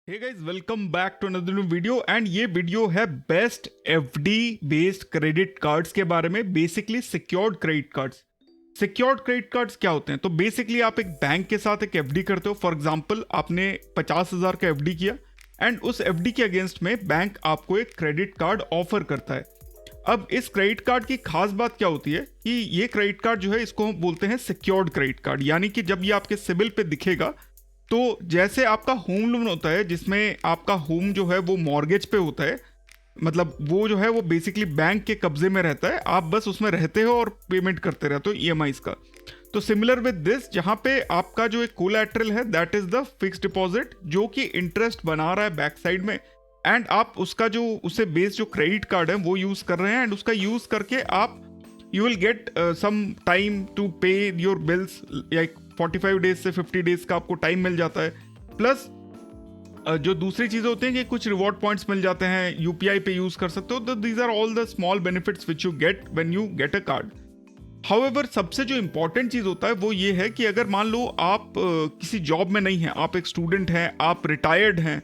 Hey guys, welcome back to another new video. And ये video है best FD based credit cards के बारे में, basically secured credit cards. Secured credit cards क्या होते हैं? तो बेसिकली आप एक बैंक के साथ एक एफडी करते हो। फॉर एग्जांपल, आपने 50,000 का एफडी किया एंड उस एफडी के अगेंस्ट में बैंक आपको एक क्रेडिट कार्ड ऑफर करता है। अब इस क्रेडिट कार्ड की खास बात क्या होती है कि ये क्रेडिट कार्ड जो है, इसको हम बोलते हैं सिक्योर्ड क्रेडिट कार्ड। यानी कि जब ये आपके सिबिल पे दिखेगा, तो जैसे आपका होम लोन होता है जिसमें आपका होम जो है वो मॉर्गेज पे होता है, मतलब वो जो है वो बेसिकली बैंक के कब्जे में रहता है, आप बस उसमें रहते हो और पेमेंट करते रहते हो ईएमआईज का। तो सिमिलर विद दिस, जहाँ पे आपका जो एक कोलैटरल है that is the fixed deposit, जो कि इंटरेस्ट बना रहा है बैक साइड में, एंड आप उसका जो उससे बेस्ड जो क्रेडिट कार्ड है वो यूज कर रहे हैं, एंड उसका यूज करके आप you will get some time to pay your bills, like 45 days से 50 डेज का आपको टाइम मिल जाता है। प्लस जो दूसरी चीज़ें होती हैं कि कुछ रिवॉर्ड पॉइंट्स मिल जाते हैं, यूपीआई पे यूज कर सकते हो। These are all the small benefits which you get when you get a card. However, सबसे जो इंपॉर्टेंट चीज़ होता है वो ये है कि अगर मान लो आप किसी जॉब में नहीं हैं, आप एक स्टूडेंट हैं, आप रिटायर्ड हैं,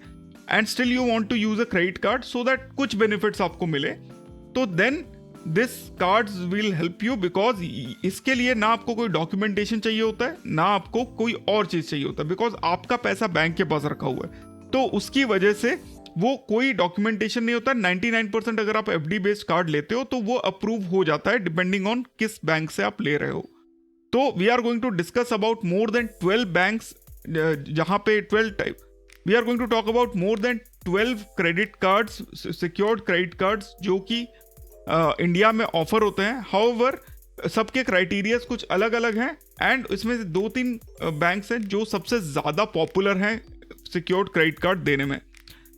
and still you want to use a credit card so that कुछ बेनिफिट्स आपको मिले, तो then this cards will help you. Because इसके लिए ना आपको कोई डॉक्यूमेंटेशन चाहिए होता है, ना आपको कोई और चीज़ चाहिए होता है, बिकॉज आपका पैसा बैंक के पास रखा हुआ है। तो उसकी वजह से वो कोई डॉक्यूमेंटेशन नहीं होता। 99% अगर आप एफडी बेस्ड कार्ड लेते हो तो वो अप्रूव हो जाता है डिपेंडिंग ऑन किस बैंक से आप ले रहे हो। तो we are going to discuss about more than 12 banks, जहाँ पे 12 type, we are going to talk about more than 12 credit cards, secured credit cards, जो कि इंडिया में ऑफर होते हैं। हाउएवर, सबके क्राइटेरियाज कुछ अलग अलग हैं, एंड इसमें से 2-3 बैंक्स हैं जो सबसे ज़्यादा पॉपुलर हैं सिक्योर्ड क्रेडिट कार्ड देने में।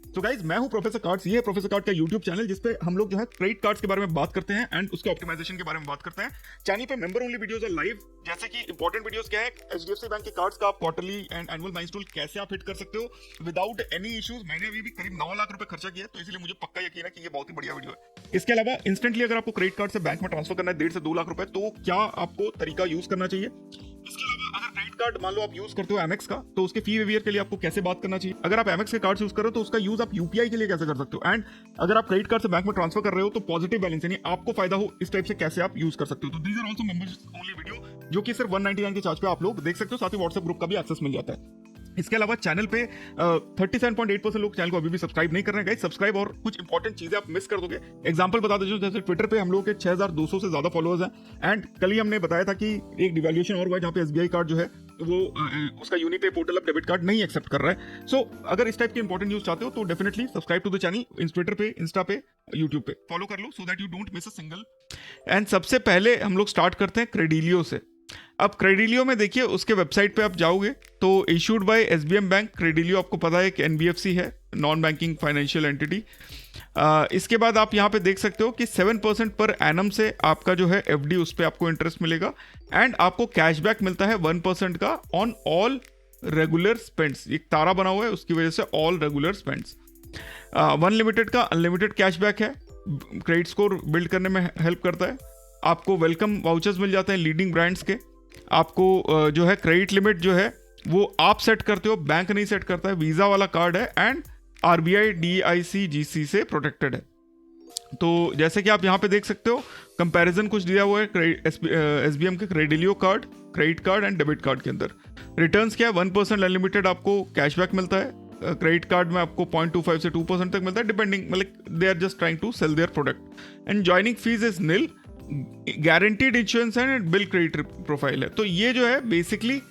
तो गाइज, मैं हूं प्रोफेसर कार्ड्स, ये है प्रोफेसर कार्ड का यूट्यूब चैनल, जिसपे हम लोग जो है क्रेडिट कार्ड्स के बारे में बात करते हैं एंड उसके ऑप्टिमाइजेशन के बारे में बात करते हैं। चैनल पे मेंबर ओनली वीडियोस है लाइव, जैसे कि इंपॉर्टेंट वीडियोस क्या है, एचडीएफसी बैंक के कार्ड्स का आप क्वार्टरली एंड एनुअल माइलस्टोन कैसे आप हिट कर सकते हो विदाउट एनी इश्यूज। मैंने अभी भी करीब 9 लाख रुपए खर्चा किया है, तो इसलिए मुझे पक्का यकीन है कि ये बहुत ही बढ़िया वीडियो है। इसके अलावा इंस्टेंटली अगर आपको क्रेडिट कार्ड से बैंक में ट्रांसफर करना है 1.5 से 2 लाख रुपए, तो क्या आपको तरीका यूज करना चाहिए। इसके अलावा अगर क्रेडिट कार्ड मान लो आप यूज करते हो एमएक्स का, तो उसके फी वेवियर के लिए आपको कैसे बात करना चाहिए। अगर आप एमएक्स के कार्ड यूज कर रहे हो तो उसका यूज आप यूपीआई के लिए कैसे कर सकते हो, एंड अगर आप क्रेडिट कार्ड से बैंक में ट्रांसफर कर रहे हो तो पॉजिटिव बैलेंस यानी आपको फायदा हो, इस टाइप से कैसे आप यूज कर सकते हो। तो these are also members only video, जो कि सिर्फ 199 के चार्ज पे आप लोग देख सकते हो। साथ ही व्हाट्सएप ग्रुप का भी एक्सेस मिल जाता है। इसके अलावा चैनल पे 37.8% लोग चैनल को अभी भी सब्सक्राइब नहीं कर रहे हैं। गाइस, सब्सक्राइब और कुछ इंपॉर्टेंट चीजें आप मिस कर दोगे। एग्जांपल बता देता हूं, जैसे ट्विटर पे हम लोग के 6200 से ज्यादा फॉलोअर्स हैं, एंड कल ही हमने बताया था कि एक डिवैल्यूएशन और हुआ है जहां पे एसबीआई कार्ड जो है वो उसका यूनिपे पोर्टल अब डेबिट कार्ड नहीं एक्सेप्ट कर रहा है। सो अगर इस टाइप के इंपॉर्टेंट न्यूज चाहते हो तो definitely subscribe to the channel, Twitter पे, इंस्टा पे, यूट्यूब पे फॉलो कर लो, so that you don't miss a single. And सबसे पहले हम लोग स्टार्ट करते हैं क्रेडिलियो से। अब क्रेडिलियो में देखिए, उसके वेबसाइट पे आप जाओगे तो इशूड बाय एसबीएम बैंक। क्रेडिलियो आपको पता है कि एनबीएफसी है, नॉन बैंकिंग फाइनेंशियल एंटिटी। इसके बाद आप यहाँ पे देख सकते हो कि 7% पर एनम से आपका जो है एफडी, उस पर आपको इंटरेस्ट मिलेगा, एंड आपको कैशबैक मिलता है 1% का ऑन ऑल रेगुलर स्पेंड्स। एक तारा बना हुआ है, उसकी वजह से ऑल रेगुलर स्पेंड्स। 1 लिमिटेड का अनलिमिटेड कैशबैक है, क्रेडिट स्कोर बिल्ड करने में हेल्प करता है। आपको वेलकम वाउचर्स मिल जाते हैं लीडिंग ब्रांड्स के। आपको जो है क्रेडिट लिमिट जो है वो आप सेट करते हो, बैंक नहीं सेट करता है। वीज़ा वाला कार्ड है एंड आरबीआई डीआईसी जीसी से प्रोटेक्टेड है। तो जैसे कि आप यहाँ पे देख सकते हो, कंपैरिजन कुछ दिया हुआ है एसबीएम के क्रेडिलियो card, credit card and debit card के अंदर। रिटर्न्स क्या है, 1% अनलिमिटेड आपको कैशबैक मिलता है। क्रेडिट कार्ड में आपको 0.25 से 2% तक मिलता है, डिपेंडिंग, मतलब they are just trying to sell their product. And joining fees is nil, guaranteed insurance and build credit profile है। तो ये जो है बेसिकली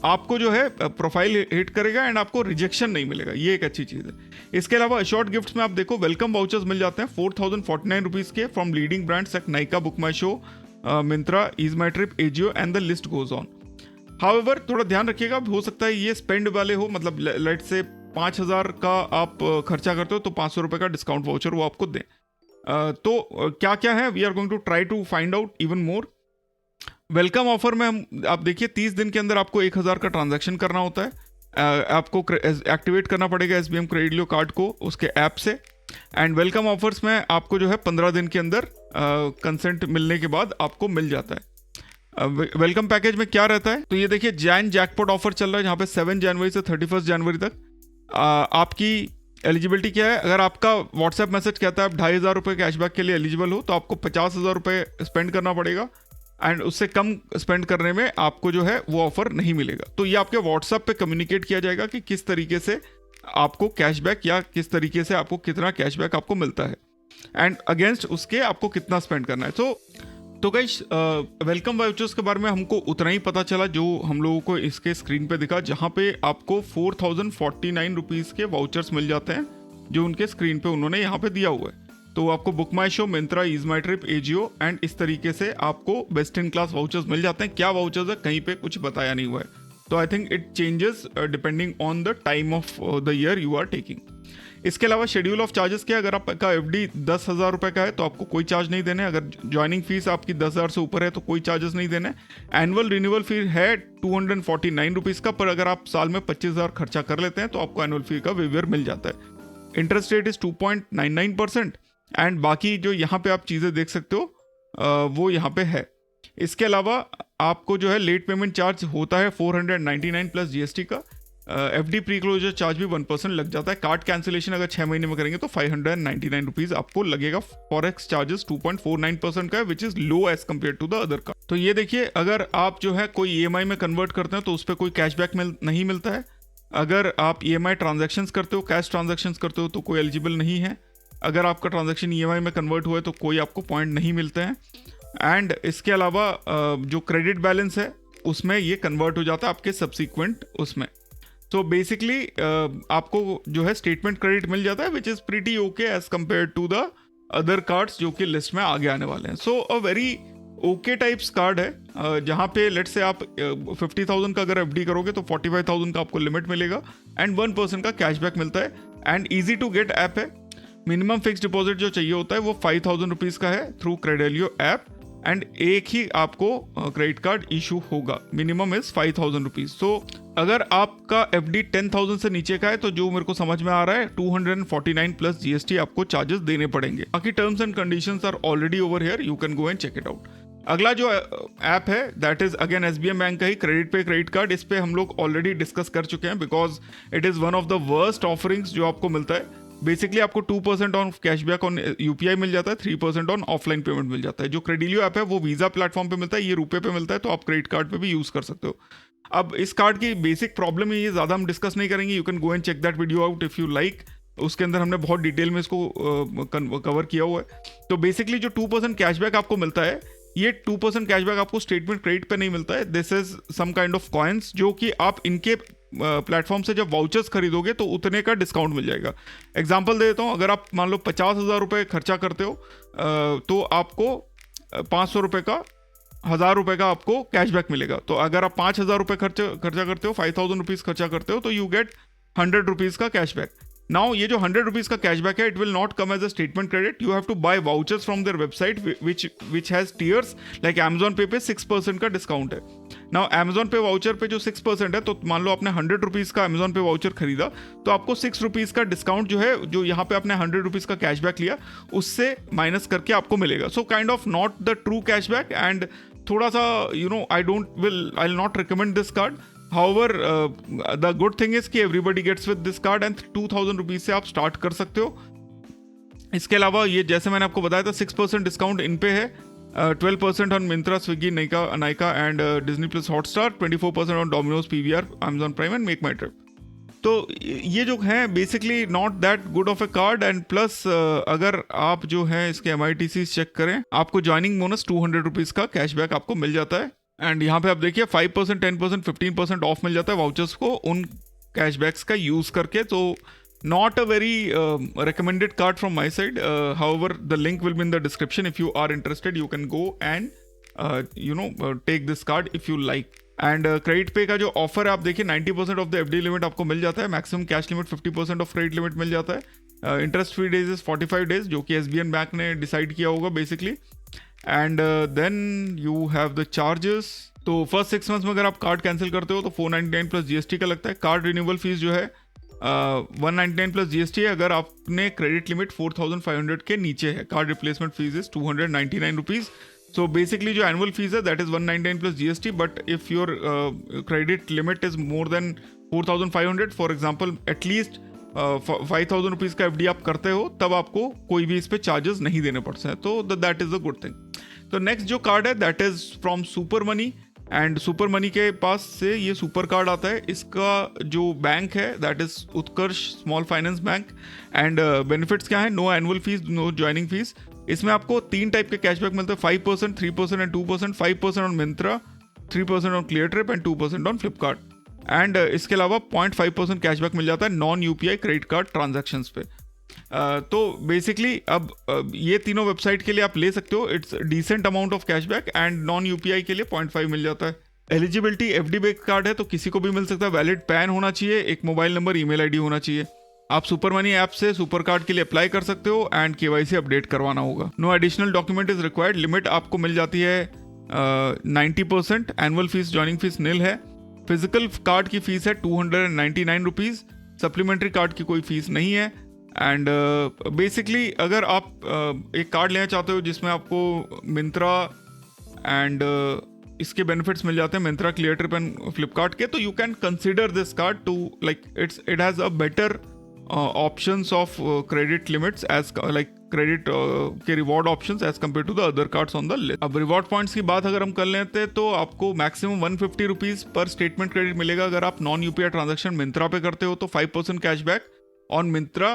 आपको जो है प्रोफाइल हिट करेगा एंड आपको रिजेक्शन नहीं मिलेगा, ये एक अच्छी चीज़ है। इसके अलावा शॉर्ट गिफ्ट्स में आप देखो वेलकम वाउचर्स मिल जाते हैं 4049 रुपीज़ के from leading brands like Nykaa, BookMyShow, Myntra, EaseMyTrip, AJIO and the list goes on. However, थोड़ा ध्यान रखिएगा, हो सकता है ये स्पेंड वाले हो, मतलब लेट से 5,000 का आप खर्चा करते हो तो 500 रुपये का डिस्काउंट वाउचर वो आपको दें। तो क्या क्या है, we are going to try to find out even more. Welcome offer में हम आप देखिए 30 दिन के अंदर आपको 1,000 का ट्रांजैक्शन करना होता है। आपको एक्टिवेट करना पड़ेगा एसबीएम क्रेडिलियो कार्ड को उसके ऐप से। एंड वेलकम ऑफर्स में आपको जो है 15 दिन के अंदर कंसेंट मिलने के बाद आपको मिल जाता है। वेलकम पैकेज में क्या रहता है, तो ये देखिए जैन जैकपॉट ऑफर चल रहा है, जहाँ पे 7 जनवरी से 31 जनवरी तक आपकी एलिजिबिलिटी क्या है। अगर आपका व्हाट्सएप मैसेज कहता है आप 2,500 कैशबैक के लिए एलिजिबल हो, तो आपको 50,000 रुपये स्पेंड करना पड़ेगा, एंड उससे कम स्पेंड करने में आपको जो है वो ऑफर नहीं मिलेगा। तो ये आपके व्हाट्सएप पे कम्युनिकेट किया जाएगा कि किस तरीके से आपको कैशबैक या किस तरीके से आपको कितना कैशबैक आपको मिलता है, एंड अगेंस्ट उसके आपको कितना स्पेंड करना है। तो गाइस, वेलकम वाउचर्स के बारे में हमको उतना ही पता चला जो हम लोगों को इसके स्क्रीन पे दिखा, जहाँ पे आपको 4,049 रुपीज़ के वाउचर्स मिल जाते हैं जो उनके स्क्रीन पे उन्होंने यहाँ पे दिया हुआ है। तो आपको BookMyShow, Myntra, EaseMyTrip, AJIO and इस तरीके से आपको बेस्ट इन क्लास वाउचर्स मिल जाते हैं। क्या वाउचर्स है कहीं पे कुछ बताया नहीं हुआ है, तो I think it changes depending on the time of the year you are taking. इसके अलावा शेड्यूल ऑफ चार्जेस क्या है, अगर आपका एफडी 10,000 रुपये का है तो आपको कोई चार्ज नहीं देने। अगर ज्वाइनिंग फीस आपकी 10,000 से ऊपर है तो कोई चार्जेस नहीं देने। एनुअल रिन्यूअल फी है 249 रुपीज़ का, पर अगर आप साल में 25,000 खर्चा कर लेते हैं तो आपको एनुअल फी का वेवियर मिल जाता है। इंटरेस्ट रेट इज़ 2.99%, एंड बाकी जो यहाँ पे आप चीज़ें देख सकते हो वो यहाँ पे है। इसके अलावा आपको जो है लेट पेमेंट चार्ज होता है 499 प्लस जीएसटी का। एफडी प्री क्लोजर चार्ज भी 1% लग जाता है। कार्ड कैंसिलेशन अगर 6 महीने में करेंगे तो 599 रुपीज़ आपको लगेगा। फॉरेक्स चार्जेस 2.49% का है, which is low as compare to the other card. तो ये देखिए, अगर आप जो है कोई ईएमआई में कन्वर्ट करते हैं तो उस पर कोई कैशबैक नहीं मिलता है। अगर आप ईएमआई ट्रांजेक्शन्स करते हो, कैश ट्रांजेक्शन्स करते हो, तो कोई एलिजिबल नहीं है। अगर आपका ट्रांजेक्शन ईएमआई में कन्वर्ट हुआ है तो कोई आपको पॉइंट नहीं मिलते हैं। एंड इसके अलावा जो क्रेडिट बैलेंस है उसमें ये कन्वर्ट हो जाता है आपके सब्सिक्वेंट उसमें। तो बेसिकली आपको जो है स्टेटमेंट क्रेडिट मिल जाता है, which is pretty okay as compare to the other cards जो कि लिस्ट में आगे आने वाले हैं। So a very okay types card है, जहाँ पे लेट से आप 50,000 का अगर एफडी करोगे तो 45,000 का आपको लिमिट मिलेगा, एंड 1% का कैशबैक मिलता है, and easy to get app है। मिनिमम फिक्स डिपॉजिट जो चाहिए होता है वो 5,000 रुपीज़ का है थ्रू क्रेडेलियो ऐप, एंड एक ही आपको क्रेडिट कार्ड इशू होगा। Minimum is 5,000 rupees. सो अगर आपका एफडी 10,000 से नीचे का है तो जो मेरे को समझ में आ रहा है 249 प्लस जीएसटी आपको चार्जेस देने पड़ेंगे। बाकी terms and conditions are already over here, you can go and check it out. अगला जो ऐप है that is again SBI bank का ही क्रेडिट पे क्रेडिट कार्ड। इस पे हम लोग ऑलरेडी डिस्कस कर चुके हैं, because it is one of the worst offerings जो आपको मिलता है। बेसिकली आपको 2% ऑन कैशबैक ऑन यूपीआई मिल जाता है, 3% ऑन ऑफलाइन पेमेंट मिल जाता है। जो क्रेडिलियो ऐप है वो वीज़ा प्लेटफॉर्म पे मिलता है, ये रुपए पे मिलता है, तो आप क्रेडिट कार्ड पे भी यूज़ कर सकते हो। अब इस कार्ड की बेसिक प्रॉब्लम ये ज़्यादा हम डिस्कस नहीं करेंगे, you can go and check that video out if you like. उसके अंदर हमने बहुत डिटेल में इसको कवर किया हुआ है। तो बेसिकली जो 2% कैशबैक आपको मिलता है, ये 2% कैशबैक आपको स्टेटमेंट क्रेडिट पे नहीं मिलता है। This is some kind of coins जो कि आप इनके प्लेटफॉर्म से जब वाउचर्स खरीदोगे तो उतने का डिस्काउंट मिल जाएगा। एग्जांपल दे देता हूँ, अगर आप मान लो 50,000 रुपये खर्चा करते हो तो आपको 500 रुपये का 1,000 रुपये का आपको कैशबैक मिलेगा। तो अगर आप 5,000 रुपये खर्चा करते हो, 5,000 रुपीज़ खर्चा करते हो, तो यू गेट 100 रुपीज़ का कैशबैक। नाउ ये जो 100 रुपीज़ का कैशबैक है, it will not come as a statement credit, you have to buy vouchers from their website which has tiers. Like Amazon पे 6% का डिस्काउंट है। नाउ अमेजॉन पे voucher पे जो 6% है, तो मान लो आपने 100 रुपीज़ का अमेजॉन पे वाउचर खरीदा तो आपको 6 रुपीज़ का डिस्काउंट जो है, जो यहाँ पे आपने 100 रुपीज़ का कैशबैक लिया उससे माइनस करके आपको मिलेगा। So kind of not the true cashback, and थोड़ा सा आई will not recommend this card. However, the good thing is कि everybody gets with this card and 2,000 rupees से आप स्टार्ट कर सकते हो। इसके अलावा ये जैसे मैंने आपको बताया था 6% डिस्काउंट इन पे है, 12% on Myntra, Swiggy, Nykaa and Disney plus Hotstar, 24% on Domino's, PVR, Amazon prime and make my trip. तो ये जो है basically not that good of A card, and plus अगर आप जो है इसके MITC चेक करें, आपको ज्वाइनिंग बोनस 200 रुपीज़ का कैशबैक आपको मिल जाता है। एंड यहाँ पे आप देखिए 5%, 10%, 15% ऑफ मिल जाता है वाउचर्स को उन कैशबैक्स का यूज़ करके। तो not a very recommended card from my side. However the link will be in the description, if you are interested you can go and take this card if you like. And credit pay का जो offer है आप देखिए, 90% of the FD limit आपको मिल जाता है, maximum cash limit 50% of credit limit मिल जाता है। Interest free days is 45 days, जो कि SBI बैंक ने डिसाइड किया होगा basically. And then you have the charges. तो फर्स्ट 6 मंथ्स में अगर आप कार्ड कैंसिल करते हो तो 499 प्लस जीएसटी का लगता है। कार्ड रिन्यूअल फीस जो है 199 प्लस जीएसटी है अगर आपने क्रेडिट लिमिट 4,500 के नीचे है। Card replacement fees is 299 rupees. So basically जो एनुअल फीस है that is 199 plus GST, but if your credit limit is more than 4500 for example at least 5000 rupees का एफडी आप करते हो, तब आपको कोई भी इस पे चार्जेस नहीं देने पड़ते हैं, तो that is a good thing. तो नेक्स्ट जो कार्ड है that is from super money, and super money के पास से ये सुपर कार्ड आता है। इसका जो बैंक है that is Utkarsh small finance bank, and benefits क्या है, no annual fees, no joining fees. इसमें आपको 3 टाइप के कैशबैक मिलते हैं, 5%, 3% and 2%। 5% on Myntra, 3% on clear trip and 2% on Flipkart. And इसके अलावा 0.5% कैशबैक मिल जाता है non UPI credit card transactions पे। तो बेसिकली अब ये तीनों वेबसाइट के लिए आप ले सकते हो, it's decent amount of cashback, and non UPI के लिए 0.5 मिल जाता है। एलिजिबिलिटी एफडी बेस्ड कार्ड है तो किसी को भी मिल सकता है, वैलिड पैन होना चाहिए, एक मोबाइल नंबर, ईमेल आईडी होना चाहिए। आप सुपर मनी ऐप से सुपर कार्ड के लिए अप्लाई कर सकते हो एंड केवाईसी अपडेट करवाना होगा। No additional document is required. Limit आपको मिल जाती है 90%। Annual fees, joining fees nil है। फिजिकल कार्ड की फीस है 299 रुपीज़। सप्लीमेंट्री कार्ड की कोई फीस नहीं है। एंड बेसिकली अगर आप एक कार्ड लेना चाहते हो जिसमें आपको मिंत्रा एंड इसके बेनिफिट्स मिल जाते हैं, Myntra, clear trip and Flipkart के, तो you can consider this card to like it has a better options of credit limits as like credit के reward options as compare to the other cards on the list. अब reward points की बात अगर हम कर लेते हैं तो आपको मैक्सिमम 150 रुपीज़ पर स्टेटमेंट क्रेडिट मिलेगा अगर आप नॉन यूपीआई ट्रांजैक्शन मिंत्रा पे करते हो, तो 5% cashback on Myntra,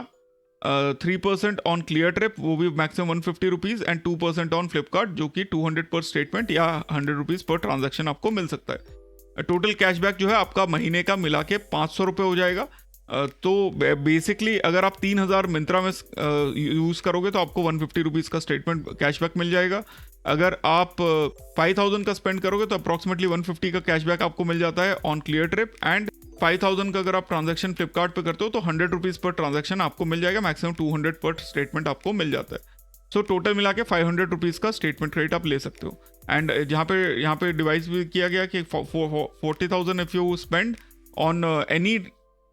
3% on clear trip, वो भी maximum 150 rupees, and 2% on Flipkart जो कि 200 पर स्टेटमेंट या 100 रुपीज़ पर ट्रांजैक्शन आपको मिल सकता है। टोटल कैशबैक जो है आपका महीने का मिला के 500 रुपये हो जाएगा। तो बेसिकली अगर आप 3000 मिंत्रा में यूज़ करोगे तो आपको 150 रुपीज़ का स्टेटमेंट कैशबैक मिल जाएगा। अगर आप 5000 का स्पेंड करोगे तो अप्रॉक्सीमेटली 150 का कैशबैक आपको मिल जाता है ऑन क्लियर ट्रिप, एंड 5000 का अगर आप ट्रांजैक्शन फ्लिपकार्ट पे करते हो तो 100 रुपीज़ पर ट्रांजैक्शन आपको मिल जाएगा, मैक्सिमम 200 पर स्टेटमेंट आपको मिल जाता है। सो टोटल मिला के 500 रुपीज़ का स्टेटमेंट क्रेडिट आप ले सकते हो। एंड यहाँ पे डिवाइस भी किया गया कि 40,000 if you spend on any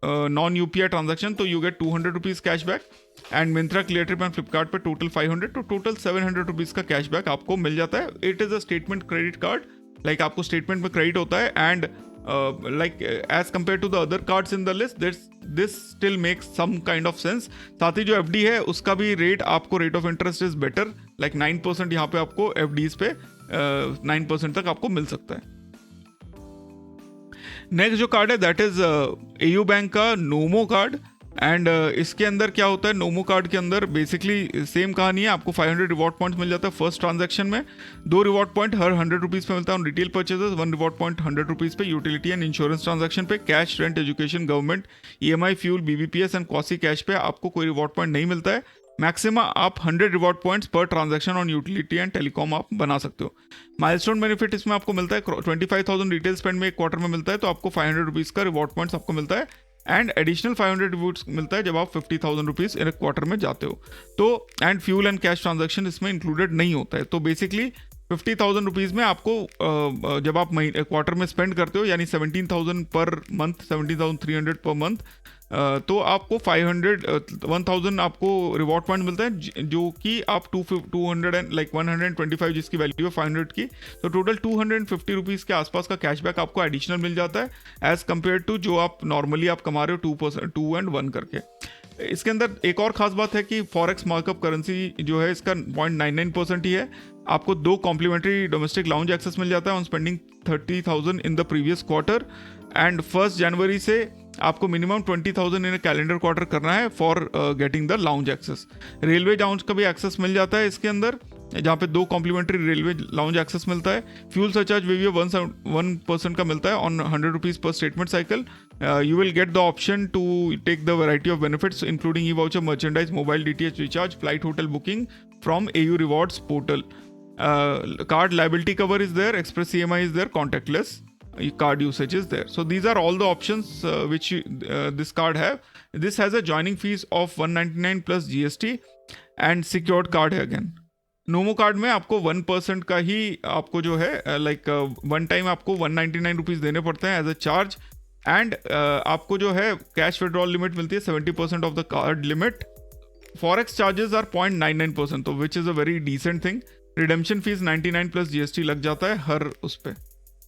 non UPI transaction तो you get 200 rupees cashback, and Myntra, clear trip and Flipkart पे टोटल 500, तो टोटल 700 रुपीज़ का कैशबैक आपको मिल जाता है। It is a statement credit card, like आपको स्टेटमेंट में क्रेडिट होता है, and like as compared to the other cards in the list, this still makes some kind of sense। साथ ही जो FD है उसका भी रेट आपको rate of interest is better, like 9% यहाँ पे आपको FDs पे 9% तक आपको मिल सकता है। नेक्स्ट जो कार्ड है दैट इज AU बैंक का नोमो कार्ड, एंड इसके अंदर क्या होता है, नोमो कार्ड के अंदर बेसिकली सेम कहानी है। आपको 500 रिवॉर्ड पॉइंट्स मिल जाता है फर्स्ट ट्रांजैक्शन में, 2 रिवॉर्ड पॉइंट हर 100 रुपीज़ पे मिलता है on retail purchases, 1 reward point 100 rupees पे यूटिलिटी एंड इंश्योरेंस ट्रांजैक्शन पे, cash, rent, education, government, EMI, fuel, BBPS and quasi cash पे आपको कोई रिवॉर्ड पॉइंट नहीं मिलता है। मैक्सिमम आप 100 रिवॉर्ड पॉइंट्स पर transaction on utility and telecom आप बना सकते हो। माइलस्टोन बेनिफिट इसमें आपको मिलता है 25,000 रिटेल स्पेंड में एक क्वार्टर में मिलता है, तो आपको 500 रुपीज़ का रिवॉर्ड पॉइंट्स आपको मिलता है, एंड एडिशनल 500 रिवॉर्ड्स मिलता है जब आप 50,000 रुपीज़ इन क्वार्टर में जाते हो। तो and fuel and cash transaction इसमें इंक्लूडेड नहीं होता है। तो बेसिकली 50,000 रुपीज़ में आपको जब आप क्वार्टर में स्पेंड करते हो, यानी 17,000 पर मंथ, 17,300 पर मंथ, तो आपको 1,000 आपको रिवॉर्ड पॉइंट मिलता है, जो कि आप 200 एंड लाइक 125 जिसकी वैल्यू है 500 की, तो टोटल 250 रुपीज़ के आसपास का कैशबैक आपको एडिशनल मिल जाता है एज कम्पेयर टू जो आप नॉर्मली आप कमा रहे हो 2%, 2 and 1 करके। इसके अंदर एक और खास बात है कि फॉरेक्स मार्कअप करेंसी जो है इसका 0.99% ही है। आपको 2 कॉम्प्लीमेंट्री डोमेस्टिक लाउंज एक्सेस मिल जाता है on spending 30,000 in the previous quarter, and 1 जनवरी से आपको मिनिमम 20,000 इन कैलेंडर क्वार्टर करना है for getting the lounge access. Railway lounge का भी एक्सेस मिल जाता है इसके अंदर, जहाँ पे 2 कॉम्प्लीमेंट्री रेलवे लाउंज एक्सेस मिलता है। फ्यूल सरचार्ज वीवीओ 1% का मिलता है ऑन 100 रुपीज़ पर statement cycle. You will get the option to take the variety of benefits including e voucher, merchandise, mobile DTH recharge, flight, hotel booking from AU rewards portal. Card liability cover is there, Express EMI is there, contactless card usage is there. So these are all the options which this card have. This has a joining fees of 199 plus GST and secured card है again. नोमो card में आपको 1% का ही आपको जो है like one time आपको 199 rupees देने पड़ते हैं एज अ चार्ज, एंड आपको जो है कैश विड्रॉल लिमिट मिलती है 70% of the card limit. Forex charges are 0.99%, तो which is a very decent thing. Redemption fees 99 plus GST लग जाता है हर उस पर।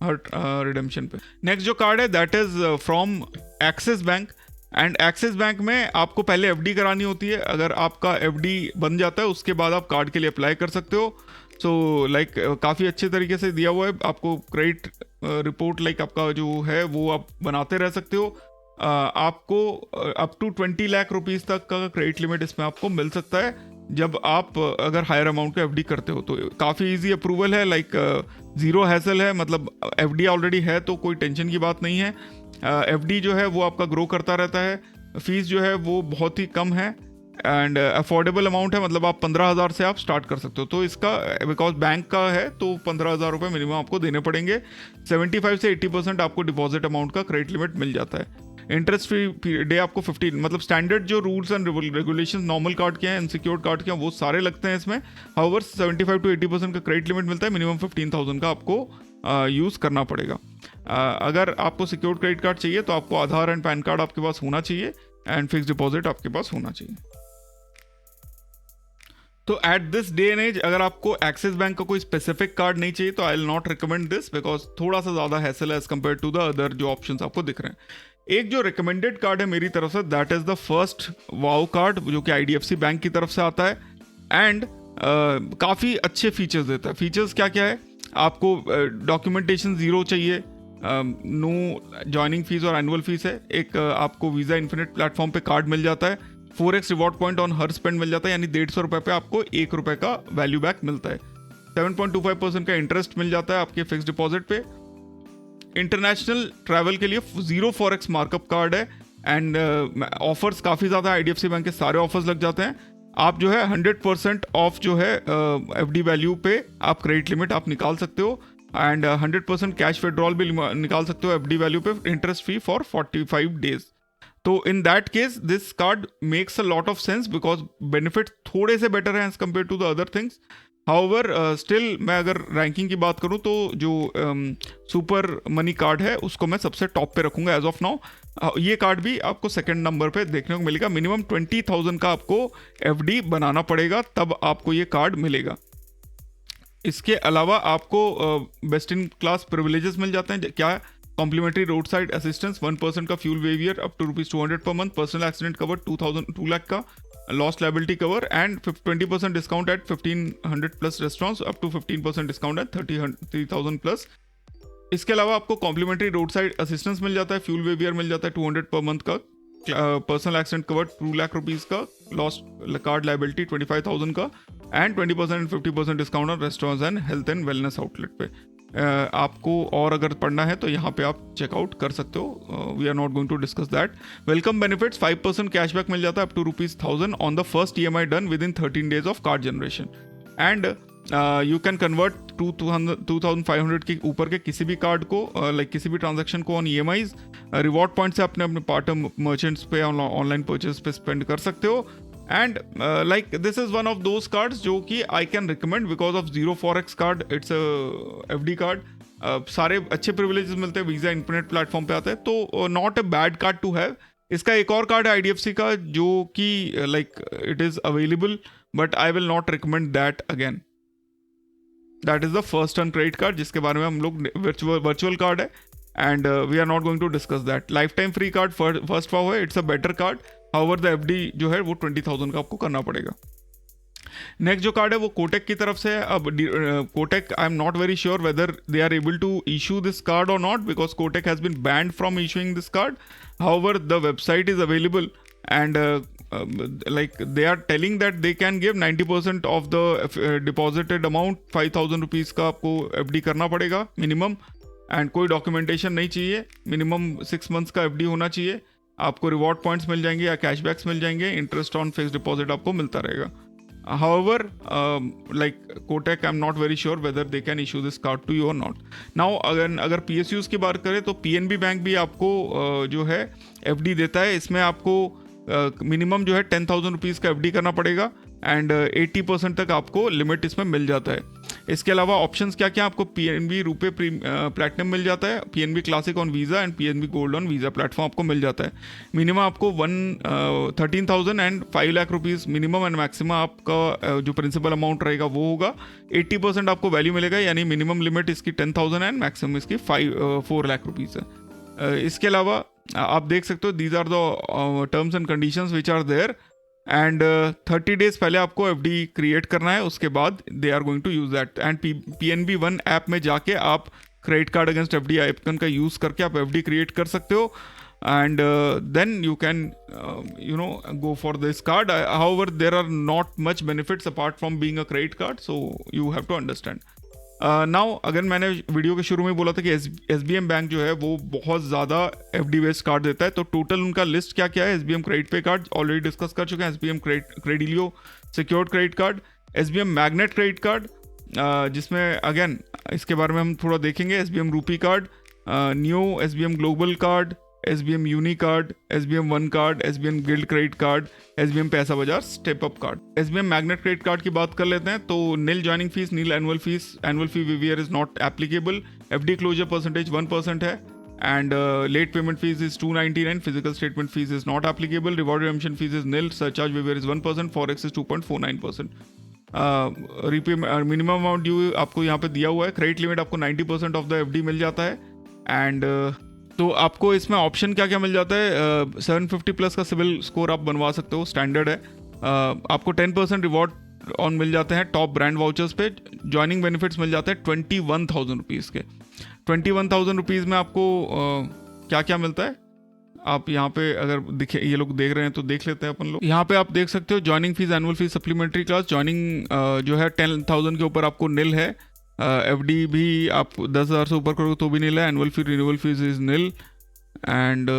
हर रिडेम्पशन पे। नेक्स्ट जो कार्ड है that is from Axis bank, and Axis bank में आपको पहले एफडी करानी होती है। अगर आपका एफडी बन जाता है उसके बाद आप कार्ड के लिए अप्लाई कर सकते हो। सो लाइक काफ़ी अच्छे तरीके से दिया हुआ है आपको क्रेडिट रिपोर्ट, लाइक आपका जो है वो आप बनाते रह सकते हो। आपको अप टू 20 लाख रुपीज़ तक का क्रेडिट लिमिट इसमें आपको मिल सकता है जब आप अगर हायर अमाउंट का एफडी करते हो। तो काफ़ी इजी अप्रूवल है, लाइक ज़ीरो हैसल है, मतलब एफडी ऑलरेडी है तो कोई टेंशन की बात नहीं है। एफडी जो है वो आपका ग्रो करता रहता है। फीस जो है वो बहुत ही कम है एंड अफोर्डेबल अमाउंट है, मतलब आप 15,000 से आप स्टार्ट कर सकते हो। तो इसका बिकॉज बैंक का है तो 15,000 रुपये मिनिमम आपको देने पड़ेंगे। 75 से 80% आपको डिपॉजिट अमाउंट का क्रेडिट लिमिट मिल जाता है। इंटरेस्ट फ्री डे आपको 15, मतलब स्टैंडर्ड जो rules and regulation normal card के हैं, अनसिक्योर्ड कार्ड के हैं, वो सारे लगते हैं इसमें। हाउएवर 75 to 80% का क्रेडिट लिमिट मिलता है। मिनिमम 15,000 का आपको यूज़ करना पड़ेगा। अगर आपको सिक्योर्ड क्रेडिट कार्ड चाहिए तो आपको आधार एंड पैन कार्ड आपके पास होना चाहिए एंड फिक्स डिपॉजिट आपके पास होना चाहिए। तो at this day and age अगर आपको एक्सिस बैंक का कोई स्पेसिफिक कार्ड नहीं चाहिए तो I will not recommend this, because थोड़ा सा ज़्यादा हैसल है as compare to the other जो ऑप्शंस आपको दिख रहे हैं। एक जो रिकमेंडेड कार्ड है मेरी तरफ say that is the first wow card, जो कि आईडीएफसी बैंक की तरफ से आता है एंड काफ़ी अच्छे फीचर्स देता है। फीचर्स क्या क्या है, आपको डॉक्यूमेंटेशन ज़ीरो चाहिए, नो ज्वाइनिंग फीस और एनुअल फीस है। एक आपको वीज़ा इन्फिनिट प्लेटफॉर्म पे कार्ड मिल जाता है। 4x रिवॉर्ड पॉइंट ऑन हर स्पेंड मिल जाता है, यानी 150 रुपये पे आपको 1 रुपये का वैल्यू बैक मिलता है। 7.25% का इंटरेस्ट मिल जाता है आपके फिक्स डिपॉजिट पे। इंटरनेशनल ट्रैवल के लिए 0 4x मार्कअप कार्ड है एंड ऑफर्स काफ़ी ज़्यादा आईडीएफसी बैंक के सारे ऑफर्स लग जाते हैं। आप जो है 100% ऑफ जो है एफडी वैल्यू पे आप क्रेडिट लिमिट आप निकाल सकते हो एंड 100% कैश विड्रॉल भी निकाल सकते हो एफडी वैल्यू पे, इंटरेस्ट फ्री फॉर 45 डेज। तो in that case this card makes a lot of sense because benefit थोड़े से बेटर हैं as compare to the other things. However still मैं अगर रैंकिंग की बात करूं तो जो सुपर मनी कार्ड है उसको मैं सबसे टॉप पे रखूंगा एज ऑफ नाउ। ये कार्ड भी आपको सेकंड नंबर पे देखने को मिलेगा। मिनिमम 20,000 का आपको एफडी बनाना पड़ेगा तब आपको ये कार्ड मिलेगा। इसके अलावा आपको बेस्ट इन क्लास प्रिविलेजेस मिल जाते हैं। क्या है, कॉम्प्लीमेंट्री रोड साइड असिस्टेंस, 1% का fuel waiver up to ₹200 per month, personal accident cover 2 lakh का, lost liability cover and 20% discount at 1500 plus restaurants, up to 15% discount at 30,000 plus. इसके अलावा आपको कॉम्प्लीमेंट्री रोड साइड असिस्टेंस मिल जाता है, फ्यूल वेवियर मिल जाता है 200 पर मंथ का, personal accident cover 2 lakh rupees का, लॉस्ट कार्ड लायबिलिटी 25,000 का and 20% and 50% discount on restaurants and health and wellness outlet पे। आपको और अगर पढ़ना है तो यहाँ पे आप चेकआउट कर सकते हो। We are not going to discuss that. Welcome benefits 5% cashback मिल जाता है up to ₹1,000 on the first EMI done within 13 days of card generation and you can convert 2,500 के ऊपर के किसी भी कार्ड को लाइक किसी भी ट्रांजेक्शन को ऑन EMIs। रिवॉर्ड पॉइंट से अपने पार्टनर मर्चेंट्स पे ऑनलाइन परचेज पे स्पेंड कर सकते हो and like this is one of those cards जो कि आई can recommend because of 0 4x card, it's FD card. सारे अच्छे प्रिविलेजेस मिलते हैं, वीज़ा इन्फिनिट प्लेटफॉर्म पे आता है, तो not a bad card to have. इसका एक और कार्ड है आईडीएफसी का जो कि like it is available but I will not recommend that again. That is the first turn credit card जिसके बारे में हम लोग वर्चुअल कार्ड है and we are not going to discuss that. Lifetime free card first wow है, it's a better card. However the FD जो है वो 20,000 का आपको करना पड़ेगा। नेक्स्ट जो कार्ड है वो कोटेक की तरफ से है। अब Kotak I am not very sure whether they are able to issue this card or not because Kotak has been banned from issuing this card. However the website is available and like they are telling that they can give 90% of the deposited amount 5,000 rupees का आपको FD करना पड़ेगा minimum and कोई documentation नहीं चाहिए। Minimum 6 months का FD होना चाहिए। आपको रिवॉर्ड पॉइंट्स मिल जाएंगे या कैशबैक्स मिल जाएंगे, इंटरेस्ट ऑन फिक्स डिपॉजिट आपको मिलता रहेगा। However, like Kotak, I'm not very sure whether they can issue this card to you or not. Now, अगर PSUs की बात करें तो PNB बैंक भी आपको जो है FD देता है। इसमें आपको मिनिमम जो है 10,000 रुपीज़ का FD करना पड़ेगा एंड 80% तक आपको लिमिट इसमें मिल जाता है। इसके अलावा ऑप्शंस क्या क्या आपको पीएनबी रुपए प्लैटिनम मिल जाता है, PNB classic on visa and PNB gold on visa platform आपको मिल जाता है। मिनिमम आपको 13,000 and 5 lakh rupees minimum and maximum आपका जो प्रिंसिपल अमाउंट रहेगा वो होगा। 80% आपको वैल्यू मिलेगा, यानी मिनिमम लिमिट इसकी 10,000 एंड मैक्सिमम इसकी 4 लाख रुपीज़ है। इसके अलावा आप देख सकते हो these are the terms and conditions which are there and 30 days पहले आपको एफडी क्रिएट करना है, उसके बाद they are going to use that. And PNB one app में जाके आप credit card against FD icon का यूज़ करके आप एफडी क्रिएट कर सकते हो and then you can go for this card. However, there are not much benefits apart from being a credit card, so you have to understand. Now अगर मैंने video के शुरू में बोला था कि SBM बैंक जो है वो बहुत ज़्यादा FD बेस्ड कार्ड देता है, तो टोटल उनका लिस्ट क्या क्या है। SBM क्रेडिट पे कार्ड ऑलरेडी डिस्कस कर चुके हैं, SBM Credilio secured credit card, SBM magnet credit card जिसमें अगेन इसके बारे में हम थोड़ा देखेंगे, SBM rupee card, new SBM global card, SBM uni card, SBM one card, SBM guild credit card, SBM Paisabazaar step up card. SBM magnet credit card की बात कर लेते हैं तो nil joining fees, nil annual fee वीवीआर is not applicable, FD closure percentage 1% है and late payment fees is 299, physical statement fees is not applicable, reward redemption fees is nil, surcharge waiver is 1%, forex is 2.49%। Minimum amount due आपको यहाँ पे दिया हुआ है, credit limit आपको 90% of the FD मिल जाता है एंड तो आपको इसमें ऑप्शन क्या क्या मिल जाता है। 750 प्लस का सिविल स्कोर आप बनवा सकते हो, स्टैंडर्ड है। आपको 10% रिवॉर्ड ऑन मिल जाते हैं टॉप ब्रांड वाउचर्स पे। ज्वाइनिंग बेनिफिट्स मिल जाते हैं 21,000 रुपीज़ के। 21,000 रुपीज़ में आपको क्या क्या मिलता है, आप यहाँ पे अगर ये लोग देख रहे हैं तो देख लेते हैं अपन लोग। यहाँ पे आप देख सकते हो joining fees, annual fees, supplementary class, joining जो है 10,000 के ऊपर आपको निल है। FD भी आप 10,000 से ऊपर करोगे तो भी नील है, annual fee renewal fees is nil and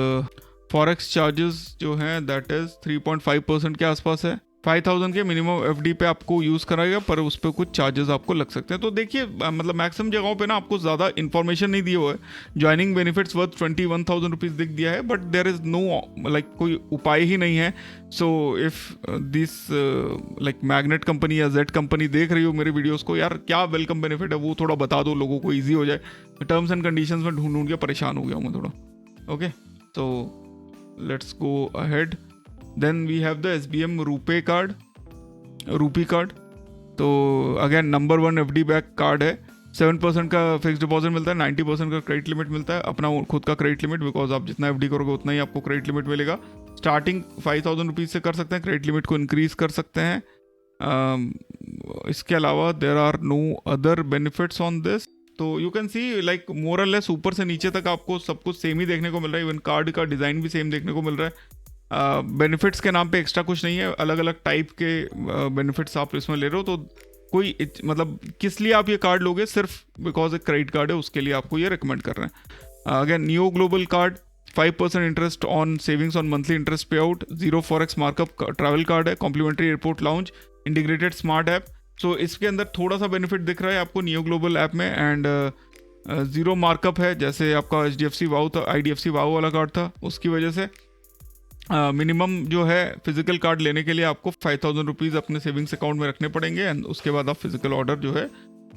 forex charges जो हैं दैट इज 3.5% के आसपास है। 5,000 के मिनिमम FD पे आपको यूज़ कराएगा, पर उस पर कुछ चार्जेस आपको लग सकते हैं। तो देखिए मतलब मैक्सिमम जगहों पे ना आपको ज़्यादा इन्फॉर्मेशन नहीं दी हुआ है। ज्वाइनिंग बेनिफिट्स वर्थ 21,000 रुपीज़ दिख दिया है, but there is no like कोई उपाय ही नहीं है। So if this like magnet company या जेड कंपनी देख रही हो मेरे वीडियोज़ को, यार क्या वेलकम बेनिफिट है वो थोड़ा बता दो, लोगों को ईजी हो जाए। टर्म्स एंड कंडीशंस में ढूंढ के परेशान हो गया हूँ मैं थोड़ा। Okay, so let's go ahead. Then we have the SBM rupee card. तो again number 1 FD back card है। 7% का फिक्स डिपॉजिट मिलता है, 90% का क्रेडिट लिमिट मिलता है, अपना खुद का क्रेडिट लिमिट, बिकॉज आप जितना FD करोगे उतना ही आपको क्रेडिट लिमिट मिलेगा। स्टार्टिंग 5,000 रुपीज़ से कर सकते हैं, क्रेडिट लिमिट को इंक्रीज कर सकते हैं। इसके अलावा there are no other benefits on this. तो you can see like more or less ऊपर से नीचे तक आपको सब कुछ सेम ही देखने को मिल रहा है। इवन कार्ड का डिज़ाइन भी सेम देखने को मिल रहा है। बेनिफिट्स के नाम पे एक्स्ट्रा कुछ नहीं है, अलग अलग टाइप के बेनिफिट्स आप इसमें ले रहे हो। तो कोई मतलब किस लिए आप ये कार्ड लोगे, सिर्फ बिकॉज एक क्रेडिट कार्ड है उसके लिए आपको ये रिकमेंड कर रहे हैं। Again new global card, 5% interest on savings on monthly interest pay out, 0 forex markup travel card है, complimentary airport lounge, integrated smart app. So इसके अंदर थोड़ा सा बेनिफिट दिख रहा है आपको न्यू ग्लोबल ऐप में एंड 0 मार्कअप है, जैसे आपका HDFC वाओ था, IDFC वाओ वाला कार्ड था उसकी वजह से। मिनिमम जो है फिजिकल कार्ड लेने के लिए आपको 5,000 रुपीज़ अपने सेविंग्स अकाउंट में रखने पड़ेंगे एंड उसके बाद आप फिजिकल ऑर्डर जो है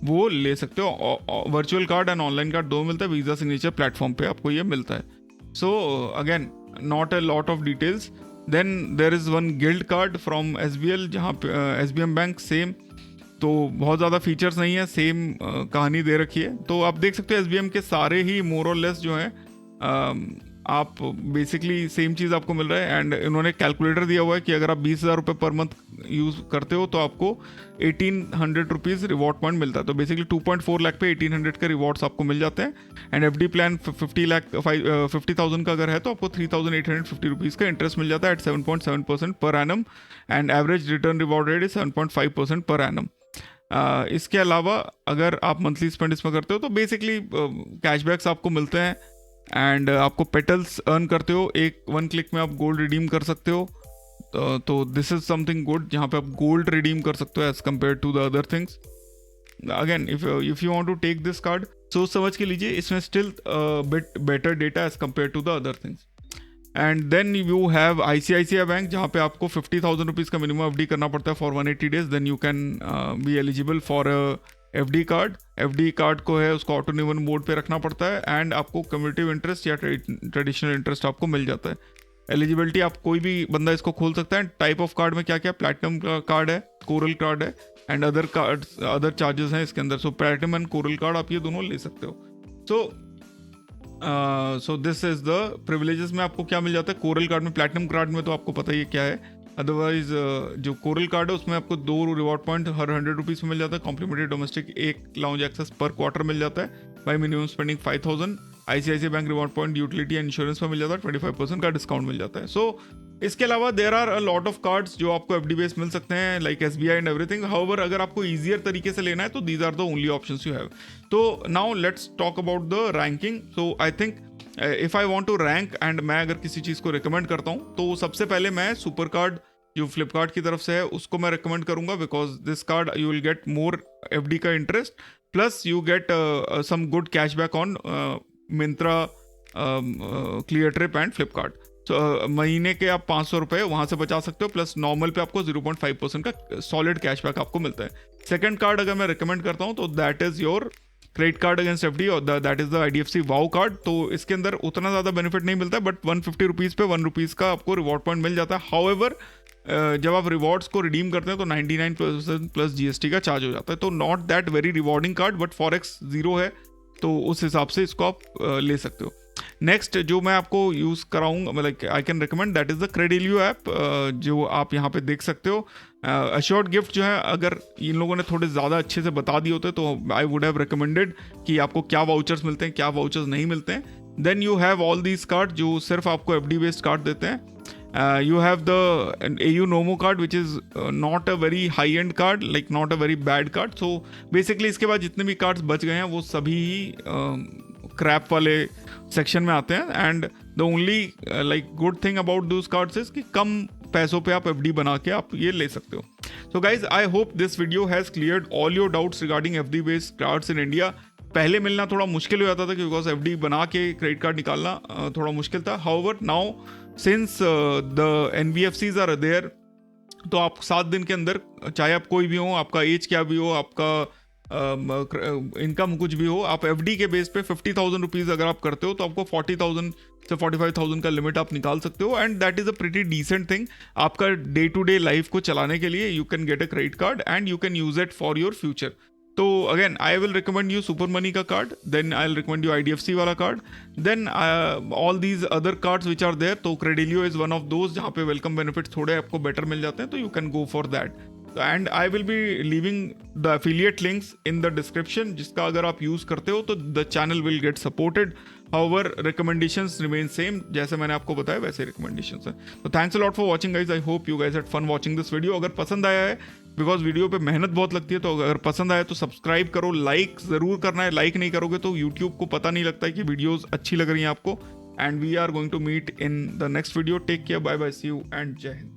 वो ले सकते हो। Virtual card and online card दो मिलता है, वीज़ा सिग्नेचर प्लेटफॉर्म पे आपको ये मिलता है। So again not a lot of details. Then there is one gold card from SBL, जहाँ पे SBM बैंक सेम, तो बहुत ज़्यादा फीचर्स नहीं है, सेम कहानी दे रखी है। तो आप देख सकते हो SBM के सारे ही मोर और लेस जो हैं आप बेसिकली सेम चीज़ आपको मिल रहा है एंड इन्होंने कैलकुलेटर दिया हुआ है कि अगर आप 20,000 रुपये पर मंथ यूज़ करते हो तो आपको 1,800 रुपीज़ रिवॉर्ड पॉइंट मिलता है। तो बेसिकली 2.4 लाख पे 1,800 के रिवॉर्ड्स आपको मिल जाते हैं एंड FD प्लान 50,000 का अगर है तो आपको 3,850 रुपीज़ का इंटरेस्ट मिल जाता है at 7.7% per annum and average return reward rate is 7.5% per annum. इसके अलावा अगर आप मंथली स्पेंड इसमें करते हो तो बेसिकली कैशबैक्स आपको मिलते हैं एंड आपको पेटल्स अर्न करते हो, 1 क्लिक में आप गोल्ड रिडीम कर सकते हो। तो दिस इज समथिंग गुड जहाँ पे आप गोल्ड रिडीम कर सकते हो as compare to the other things. Again if you want to take this card सोच समझ के लीजिए, इसमें still bit better data as compare to the other things. And then you have ICICI bank, जहाँ पे आपको 50,000 रुपीज़ का minimum FD करना पड़ता है for 180 days, then you can be eligible for FD card को है उसको ऑटो रिन्यूअल मोड पे रखना पड़ता है एंड आपको कम्युनिटिव इंटरेस्ट या ट्रेडिशनल इंटरेस्ट आपको मिल जाता है। एलिजिबिलिटी आप कोई भी बंदा इसको खोल सकता है। टाइप ऑफ कार्ड में क्या क्या प्लैटिनम कार्ड है, कोरल कार्ड है and other card, other charges हैं इसके अंदर। सो प्लैटिनम एंड कोरल कार्ड आप ये दोनों ले सकते हो। So this is the privileges में आपको क्या मिल जाता है कोरल कार्ड में। प्लैटिनम कार्ड में तो आपको पता ही है क्या है। अदरवाइज जो कोरल कार्ड है उसमें आपको 2 रिवॉर्ड पॉइंट हर 100 रुपीज़ में मिल जाता है। कॉम्प्लीमेंट्री डोमेस्टिक 1 लाउंज एक्सेस पर क्वार्टर मिल जाता है by minimum spending 5000। ICICI bank reward point utility and insurance में मिल जाता है, 25% का डिस्काउंट मिल जाता है। सो इसके अलावा there are a lot of cards जो आपको FD बेस मिल सकते हैं like SBI and everything. However अगर आपको ईजियर तरीके से लेना है तो these are the only options you have. तो now let's talk about the ranking. So I think if I want to rank and मैं अगर किसी चीज़ को रिकमेंड करता हूँ तो सबसे पहले मैं सुपर कार्ड जो फ्लिपकार्ट की तरफ से है उसको मैं रिकमेंड करूंगा, because this card you will get more FD का interest plus you get some good cashback on Myntra, clear trip and Flipkart. तो महीने के आप 500 रुपये वहाँ से बचा सकते हो, प्लस नॉर्मल पे आपको 0.5% का सॉलिड कैशबैक आपको मिलता है। सेकंड कार्ड अगर मैं रिकमेंड करता हूँ तो that is your credit card against FD और that is the IDFC wow card. तो इसके अंदर उतना ज़्यादा बेनिफिट नहीं मिलता है, बट 150 रुपीज़ पे 1 रुपीज़ का आपको रिवॉर्ड पॉइंट मिल जाता है। हाउएवर जब आप रिवॉर्ड्स को रिडीम करते हैं तो 99% प्लस GST का चार्ज हो जाता है। तो not that very rewarding card, but forex 0 है तो उस हिसाब से इसको आप ले सकते हो। नेक्स्ट जो मैं आपको यूज़ कराऊंगा मतलब I can recommend that is the Credilio app, जो आप यहाँ पे देख सकते हो। अश्योर्ड गिफ्ट जो है अगर इन लोगों ने थोड़े ज़्यादा अच्छे से बता दिए होते तो आई वुड हैव रिकमेंडेड कि आपको क्या वाउचर्स मिलते हैं क्या वाउचर्स नहीं मिलते हैं। Then you have all these card जो सिर्फ आपको FD बेस्ड कार्ड देते हैं। You have the AU Nomo card which is not a very high end card, like not a very bad card. So basically इसके बाद जितने भी cards बच गए हैं वो सभी क्रैप वाले सेक्शन में आते हैं। And the only like good thing about those cards is कि कम पैसों पे आप FD बना के आप ये ले सकते हो। So guys I hope this video has cleared all your doubts regarding FD based cards in India. पहले मिलना थोड़ा मुश्किल हो जाता था बिकॉज FD बना के क्रेडिट कार्ड निकालना थोड़ा मुश्किल था। However now since the NBFCs are there तो आप 7 दिन के अंदर चाहे आप कोई भी हो, आपका एज क्या भी हो, आपका इनकम कुछ भी हो, आप FD के बेस पे 50,000 रुपीज़ अगर आप करते हो तो आपको 40,000 से 45,000 का लिमिट आप निकाल सकते हो। And that is a pretty decent thing आपका डे टू डे लाइफ को चलाने के लिए। You can get a credit card and you can use it for your future. तो again I will recommend you super money का card, then I will recommend you IDFC वाला card, then all these other cards which are there. तो Credilio is one of those जहाँ पे welcome benefits थोड़े आपको better मिल जाते हैं, तो you can go for that. And I will be leaving the affiliate links in the description, जिसका अगर आप यूज़ करते हो तो the channel will get supported. However recommendations remain same, जैसे मैंने आपको बताया वैसे रिकमेंडेशंस हैं। तो thanks a lot for watching guys. I hope you guys had fun watching this video. अगर पसंद आया है, बिकॉज वीडियो पे मेहनत बहुत लगती है, तो अगर पसंद आया तो सब्सक्राइब करो, लाइक ज़रूर करना है। लाइक नहीं करोगे तो यूट्यूब को पता नहीं लगता है कि वीडियोज़ अच्छी लग रही हैं आपको। And we are going to meet in the next video. Take care, bye bye, see you and जय हिंद।